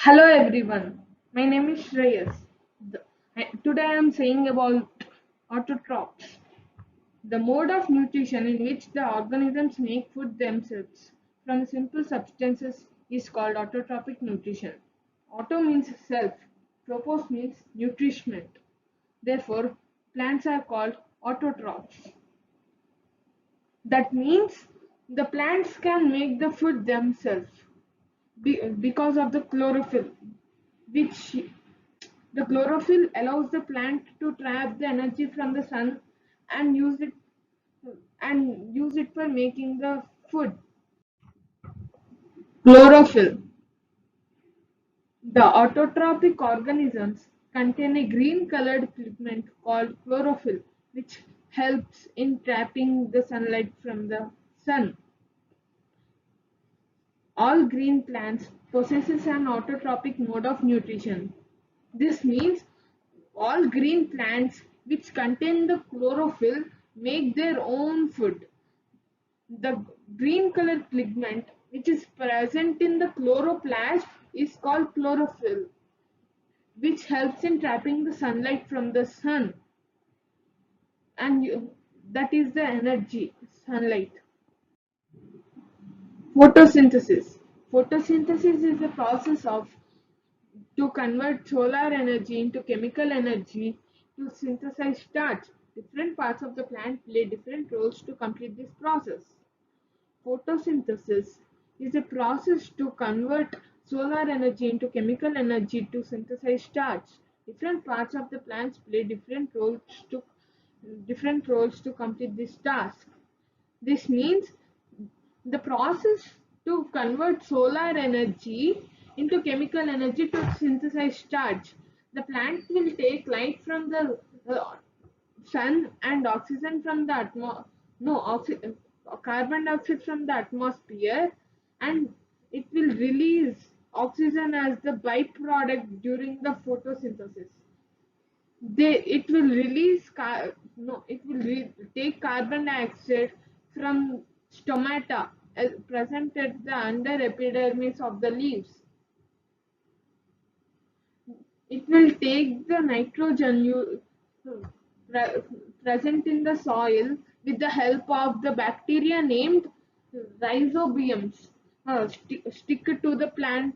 Hello everyone, my name is Shreyas. Today I am saying about autotrophs, the mode of nutrition in which the organisms make food themselves from simple substances is called autotrophic nutrition. Auto means self, tropos means nourishment. Therefore, plants are called autotrophs. That means the plants can make the food themselves because of the chlorophyll, which the chlorophyll allows the plant to trap the energy from the sun and use it for making the food. Chlorophyll. The autotrophic organisms contain a green colored pigment called chlorophyll, which helps in trapping the sunlight from the sun. All green plants possesses an autotrophic mode of nutrition. This means all green plants which contain the chlorophyll make their own food. The green colored pigment which is present in the chloroplast is called chlorophyll, which helps in trapping the sunlight from the sun, and that is the energy, sunlight. Photosynthesis. Photosynthesis is the process of to convert solar energy into chemical energy to synthesize starch. Different parts of the plant play different roles to complete this process. Photosynthesis is a process to convert solar energy into chemical energy to synthesize starch. Different parts of the plants play different roles to complete this task. This means the process to convert solar energy into chemical energy to synthesize starch. The plant will take light from the sun and oxygen from the no carbon dioxide from the atmosphere, and it will release oxygen as the byproduct during the photosynthesis. It will release no it will take carbon dioxide from stomata present at the under epidermis of the leaves. It will take the nitrogen pre- present in the soil with the help of the bacteria named rhizobiums, stick to the plant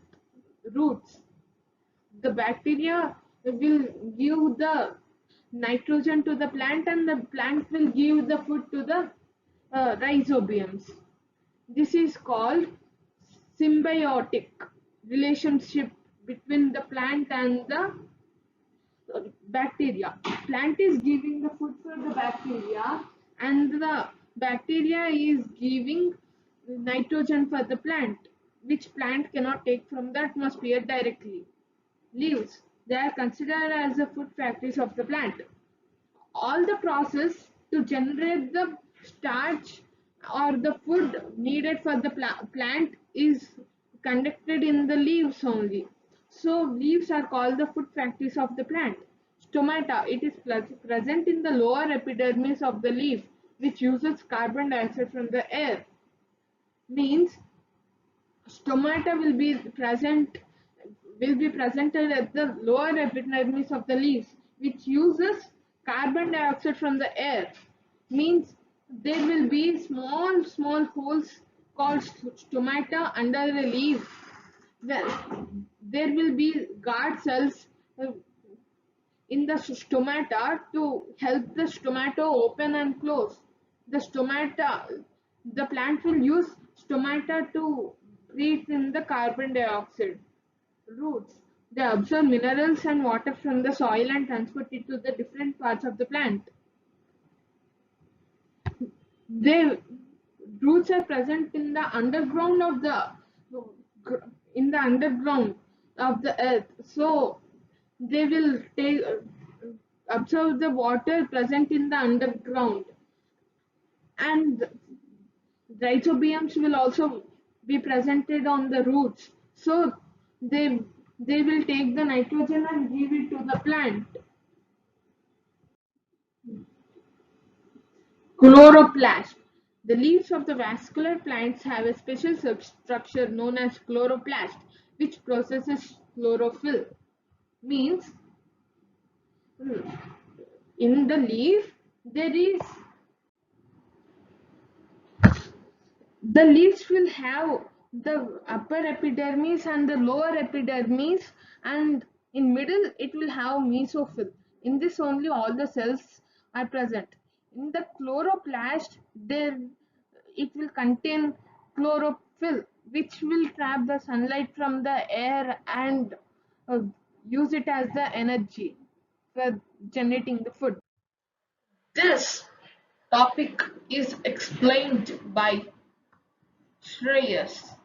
roots. The bacteria will give the nitrogen to the plant, and the plant will give the food to the rhizobiums. This is called symbiotic relationship between the plant and the bacteria. Plant is giving the food for the bacteria, and the bacteria is giving nitrogen for the plant, which plant cannot take from the atmosphere directly. Leaves, they are considered as the food factories of the plant. All the process to generate the starch or the food needed for the plant is conducted in the leaves only. So leaves are called the food factories of the plant. Stomata, it is present in the lower epidermis of the leaf, which uses carbon dioxide from the air. Means stomata will be presented at the lower epidermis of the leaves, which uses carbon dioxide from the air. Means there will be small holes called stomata under the leaf. Well, there will be guard cells in the stomata to help the stomata open and close. The plant will use stomata to breathe in the carbon dioxide. Roots, they absorb minerals and water from the soil and transport it to the different parts of the plant. They roots are present in the underground of the in the underground of the earth. So they will take absorb the water present in the underground, and rhizobiums will also be presented on the roots. So they they will take the nitrogen and give it to the plant. Chloroplast. The leaves of the vascular plants have a special substructure known as chloroplast. which processes chlorophyll. Means in the leaf there is the leaves will have the upper epidermis and the lower epidermis, and in middle it will have mesophyll. In this only all the cells are present. In the chloroplast there it will contain chlorophyll, which will trap the sunlight from the air and uh, use it as the energy for generating the food. This topic is explained by Shreyas.